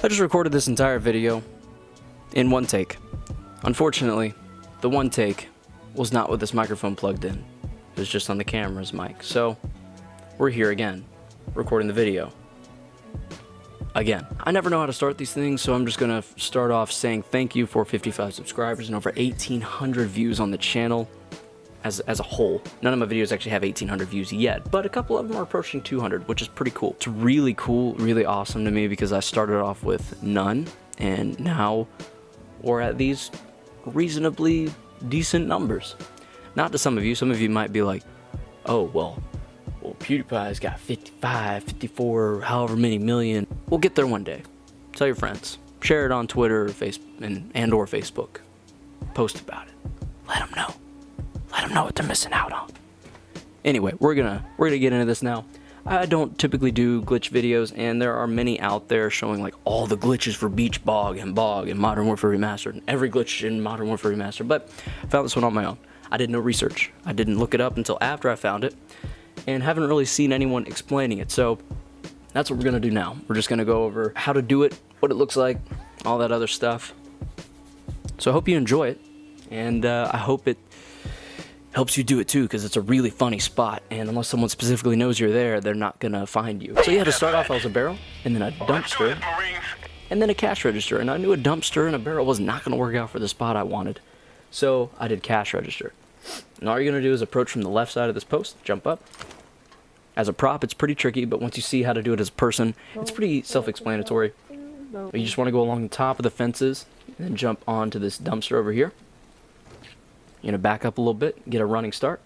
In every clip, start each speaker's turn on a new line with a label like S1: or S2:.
S1: I just recorded this entire video in one take. Unfortunately, the one take was not with this microphone plugged in. It was just on the camera's mic. So, we're here again, recording the video. Again. I never know how to start these things, so I'm just gonna start off saying thank you for 55 subscribers and over 1,800 views on the channel as a whole. None of my videos actually have 1,800 views yet, but a couple of them are approaching 200, which is pretty cool. It's really cool, really awesome to me because I started off with none, and now we're at these reasonably decent numbers. Not to some of you might be like, oh, well, PewDiePie's got 55, 54, however many million. We'll get there one day. Tell your friends. Share it on Twitter or or Facebook. Post about it. Let them know. Let them know what they're missing out on. Anyway, we're gonna get into this now. I don't typically do glitch videos, and there are many out there showing like all the glitches for Beach Bog and Modern Warfare Remastered, and every glitch in Modern Warfare Remastered, but I found this one on my own. I did no research. I didn't look it up until after I found it, and haven't really seen anyone explaining it, so that's what we're gonna do now. We're just gonna go over how to do it, what it looks like, all that other stuff. So I hope you enjoy it, and I hope it helps you do it too, because it's a really funny spot, and unless someone specifically knows you're there, they're not gonna find you. So yeah, to start off, I was a barrel, and then a dumpster, and then a cash register, and I knew a dumpster and a barrel was not gonna work out for the spot I wanted, so I did cash register. And all you're gonna do is approach from the left side of this post, jump up. As a prop, it's pretty tricky, but once you see how to do it as a person, it's pretty self-explanatory. You just want to go along the top of the fences, and then jump onto this dumpster over here. You're gonna back up a little bit, get a running start,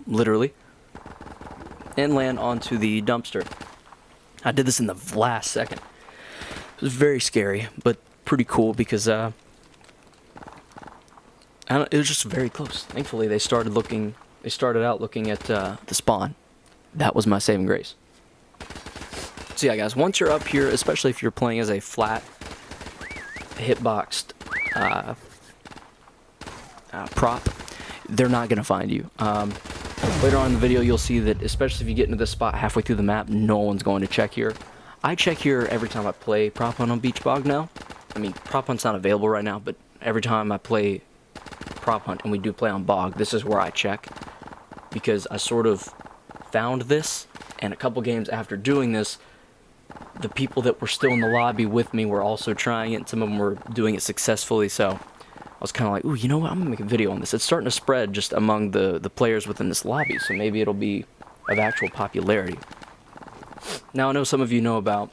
S1: literally, and land onto the dumpster. I did this in the last second. It was very scary, but pretty cool because it was just very close. Thankfully, they started out looking at the spawn. That was my saving grace. So yeah, guys, once you're up here, especially if you're playing as a flat, hitboxed prop, they're not gonna find you. Later on in the video, you'll see that, especially if you get into this spot halfway through the map, no one's going to check here. I check here every time I play prop hunt on Beach Bog now. I mean, prop hunt's not available right now, but every time I play prop hunt, and we do play on Bog, this is where I check, because I sort of found this, and a couple games after doing this, the people that were still in the lobby with me were also trying it, and some of them were doing it successfully, so I was kind of like, ooh, you know what, I'm gonna make a video on this. It's starting to spread just among the players within this lobby, so maybe it'll be of actual popularity. Now, I know some of you know about,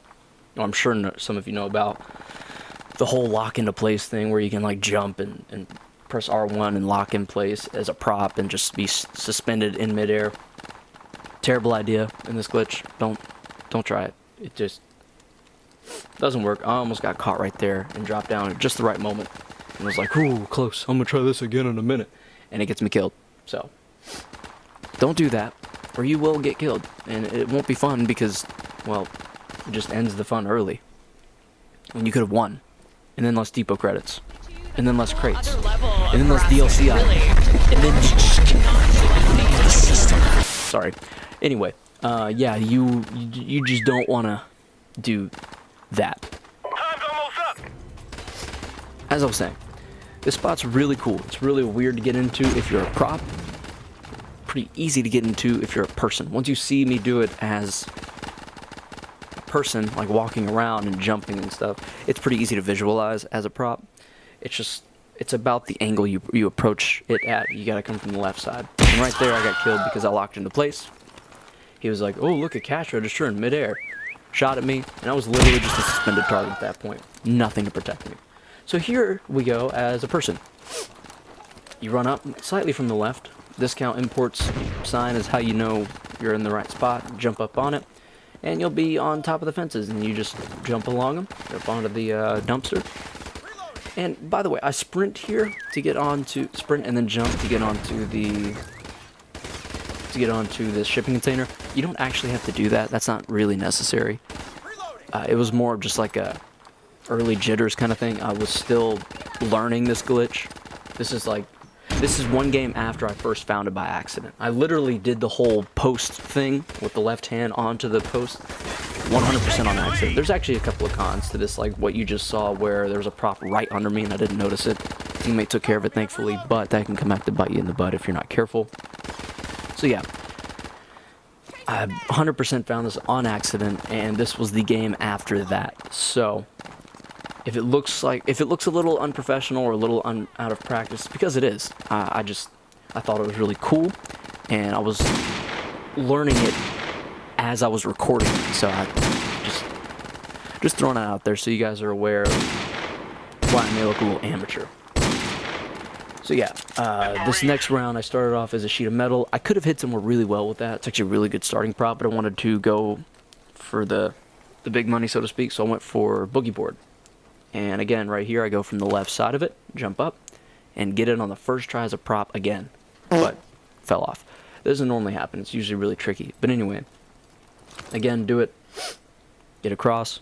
S1: or I'm sure some of you know about, the whole lock into place thing, where you can like jump and press R1 and lock in place as a prop and just be suspended in midair. Terrible idea in this glitch. Don't try it. It just doesn't work. I almost got caught right there and dropped down at just the right moment. And I was like, ooh, close. I'm gonna try this again in a minute. And it gets me killed. So don't do that, or you will get killed. And it won't be fun because, well, it just ends the fun early. When you could have won. And then less depot credits. And then less crates. And then less DLC items. And then the system. Sorry. Anyway, yeah, you just don't want to do that.
S2: Time's almost up.
S1: As I was saying, this spot's really cool. It's really weird to get into if you're a prop. Pretty easy to get into if you're a person. Once you see me do it as a person, like walking around and jumping and stuff, it's pretty easy to visualize as a prop. It's about the angle you approach it at. You gotta come from the left side. And right there I got killed because I locked into place. He was like, oh, look at cash register in midair. Shot at me, and I was literally just a suspended target at that point. Nothing to protect me. So here we go as a person. You run up slightly from the left. Discount imports sign is how you know you're in the right spot. Jump up on it, and you'll be on top of the fences, and you just jump along them, jump onto the dumpster. And by the way, I sprint here to get onto, sprint and then jump to get onto this shipping container. You don't actually have to do that. That's not really necessary. It was more of just like a early jitters kind of thing. I was still learning this glitch. This is one game after I first found it by accident. I literally did the whole post thing with the left hand onto the post 100% on accident. There's actually a couple of cons to this, like what you just saw where there was a prop right under me and I didn't notice it. Teammate took care of it, thankfully, but that can come back to bite you in the butt if you're not careful. So yeah, I 100% found this on accident, and this was the game after that. So if it looks a little unprofessional or a little out of practice, because it is. I thought it was really cool, and I was learning it as I was recording it. So I just throwing it out there so you guys are aware of why I may look a little amateur. So yeah, this next round I started off as a sheet of metal. I could have hit someone really well with that. It's actually a really good starting prop, but I wanted to go for the big money, so to speak, so I went for Boogie Board. And again, right here, I go from the left side of it, jump up, and get it on the first try as a prop again, but fell off. This doesn't normally happen. It's usually really tricky. But anyway, again, do it, get across,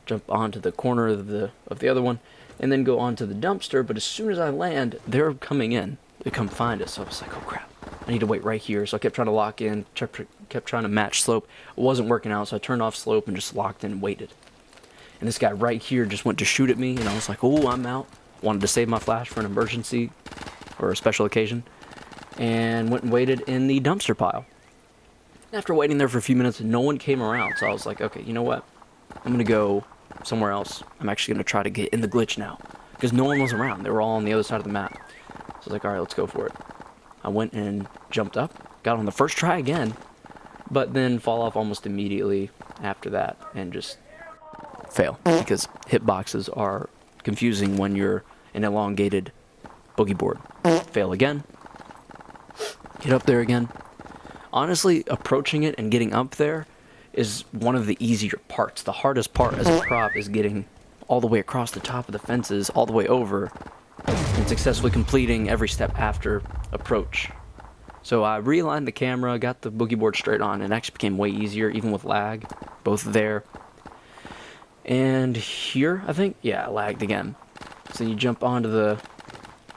S1: jump onto the corner of the other one, and then go onto the dumpster. But as soon as I land, they're coming in. They come find us. So I was like, oh crap, I need to wait right here. So I kept trying to lock in, kept trying to match slope. It wasn't working out, so I turned off slope and just locked in and waited. And this guy right here just went to shoot at me, and I was like, oh, I'm out. Wanted to save my flash for an emergency or a special occasion, and went and waited in the dumpster pile. After waiting there for a few minutes, no one came around, so I was like, okay, you know what? I'm going to go somewhere else. I'm actually going to try to get in the glitch now, because no one was around. They were all on the other side of the map. So I was like, all right, let's go for it. I went and jumped up, got on the first try again, but then fall off almost immediately after that, and just fail, because hitboxes are confusing when you're an elongated boogie board. Fail again, get up there again. Honestly, approaching it and getting up there is one of the easier parts. The hardest part as a prop is getting all the way across the top of the fences, all the way over, and successfully completing every step after approach. So I realigned the camera, got the boogie board straight on, and it actually became way easier, even with lag, both there. And here, I think, yeah, I lagged again. So you jump onto the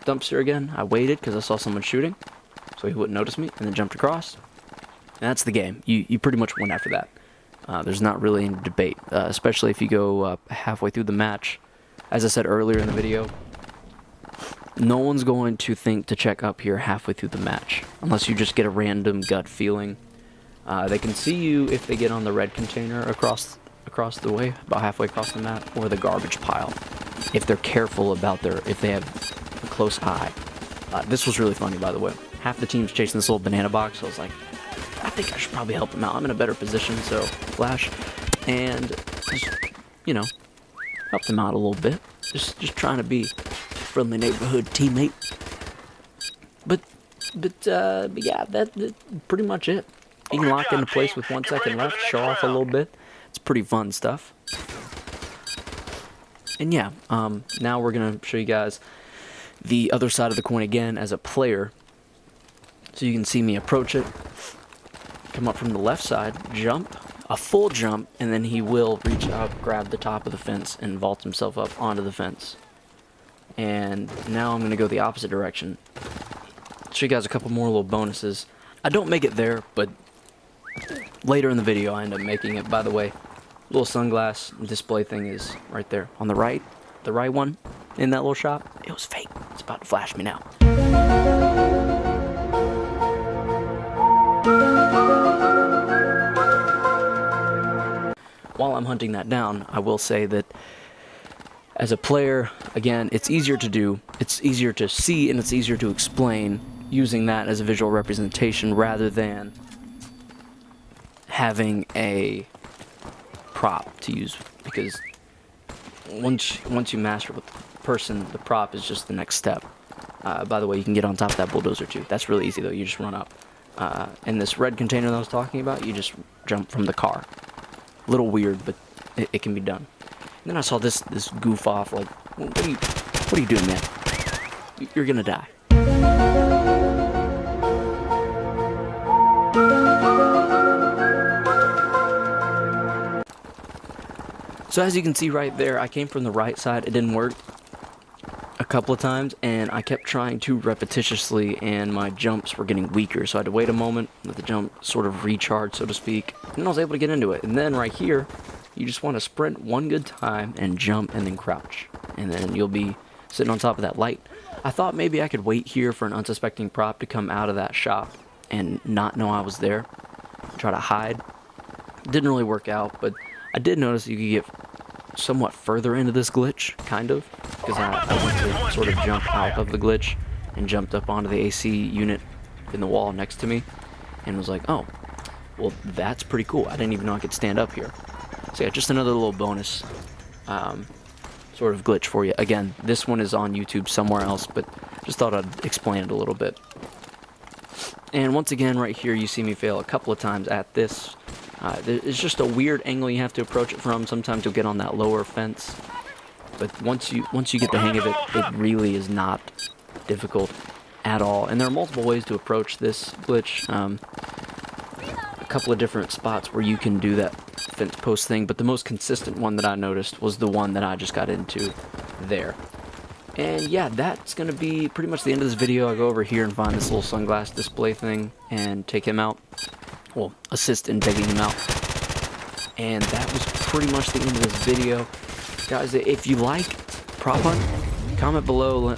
S1: dumpster again. I waited because I saw someone shooting, so he wouldn't notice me, and then jumped across. And that's the game. You pretty much win after that. There's not really any debate, especially if you go halfway through the match. As I said earlier in the video, no one's going to think to check up here halfway through the match, unless you just get a random gut feeling. They can see you if they get on the red container across the way, about halfway across the map, or the garbage pile, if they're careful about if they have a close eye. This was really funny, by the way. Half the team's chasing this little banana box, so I was like, I think I should probably help them out. I'm in a better position, so flash, and just, you know, help them out a little bit. Just trying to be a friendly neighborhood teammate. But yeah, that's pretty much it. You can lock into place with 1 second left, show off a little bit. It's pretty fun stuff. And yeah, now we're going to show you guys the other side of the coin again as a player. So you can see me approach it, come up from the left side, jump, a full jump, and then he will reach out, grab the top of the fence, and vault himself up onto the fence. And now I'm going to go the opposite direction. Show you guys a couple more little bonuses. I don't make it there, but later in the video I end up making it. By the way, little sunglass display thing is right there on the right. The right one in that little shop. It was fake. It's about to flash me now. While I'm hunting that down, I will say that as a player, again, it's easier to do, it's easier to see, and it's easier to explain using that as a visual representation rather than having a prop to use, because once you master with the person, the prop is just the next step. By the way, you can get on top of that bulldozer too. That's really easy though. You just run up. In this red container that I was talking about, you just jump from the car. A little weird, but it can be done. And then I saw this goof off, like, what are you doing, man? You're gonna die. So as you can see right there, I came from the right side. It didn't work. a couple of times, and I kept trying too repetitiously, and my jumps were getting weaker, so I had to wait a moment, let the jump sort of recharge, so to speak, and I was able to get into it. And then right here, you just want to sprint one good time and jump and then crouch, and then you'll be sitting on top of that light. I thought maybe I could wait here for an unsuspecting prop to come out of that shop and not know I was there, try to hide. Didn't really work out, but I did notice you could get somewhat further into this glitch, kind of, because I went to sort of jump out of the glitch and jumped up onto the AC unit in the wall next to me and was like, oh, well, that's pretty cool. I didn't even know I could stand up here. So yeah, just another little bonus sort of glitch for you. Again, this one is on YouTube somewhere else, but just thought I'd explain it a little bit. And once again, right here, you see me fail a couple of times at this. It's just a weird angle you have to approach it from. Sometimes you'll get on that lower fence, but once you get the hang of it, it really is not difficult at all. And there are multiple ways to approach this glitch. A couple of different spots where you can do that fence post thing, but the most consistent one that I noticed was the one that I just got into there. And yeah, that's going to be pretty much the end of this video. I'll go over here and find this little sunglass display thing and take him out. Well, assist in taking him out. And that was pretty much the end of this video. Guys, if you like Prop Hunt, comment below.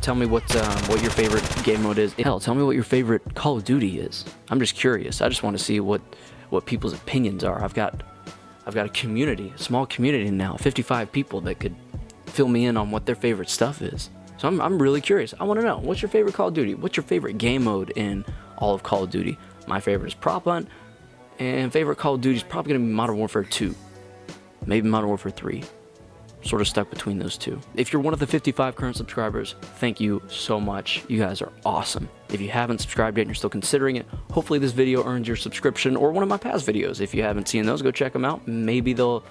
S1: Tell me what your favorite game mode is. Hell, tell me what your favorite Call of Duty is. I'm just curious. I just want to see what people's opinions are. I've got a community, a small community now, 55 people that could fill me in on what their favorite stuff is. So I'm really curious. I want to know, what's your favorite Call of Duty? What's your favorite game mode in all of Call of Duty? My favorite is Prop Hunt, and favorite Call of Duty is probably going to be Modern Warfare 2. Maybe Modern Warfare 3. Sort of stuck between those two. If you're one of the 55 current subscribers, thank you so much. You guys are awesome. If you haven't subscribed yet and you're still considering it, hopefully this video earns your subscription, or one of my past videos. If you haven't seen those, go check them out. Maybe they'll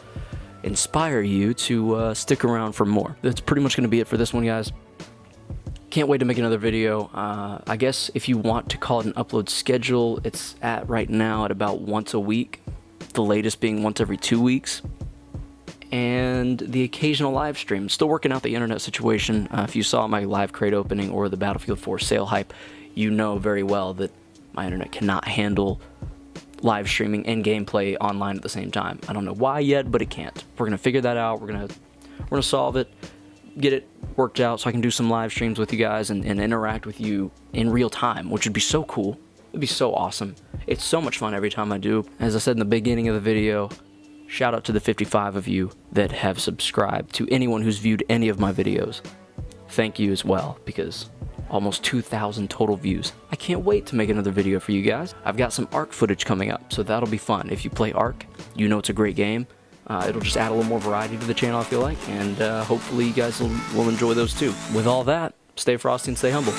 S1: inspire you to stick around for more. That's pretty much going to be it for this one, guys. Can't wait to make another video. I guess if you want to call it an upload schedule, it's at right now at about once a week, the latest being once every 2 weeks, and the occasional live stream. Still working out the internet situation. If you saw my live crate opening or the Battlefield 4 sale hype, you know very well that my internet cannot handle live streaming and gameplay online at the same time. I don't know why yet, but it can't. We're gonna figure that out. We're gonna solve it, get it worked out so I can do some live streams with you guys and interact with you in real time, which would be so cool. It'd be so awesome. It's so much fun every time I do. As I said in the beginning of the video, shout out to the 55 of you that have subscribed, to anyone who's viewed any of my videos. Thank you as well, because almost 2,000 total views. I can't wait to make another video for you guys. I've got some Ark footage coming up, so that'll be fun. If you play Ark, you know it's a great game. It'll just add a little more variety to the channel, I feel like, and hopefully you guys will enjoy those too. With all that, stay frosty and stay humble.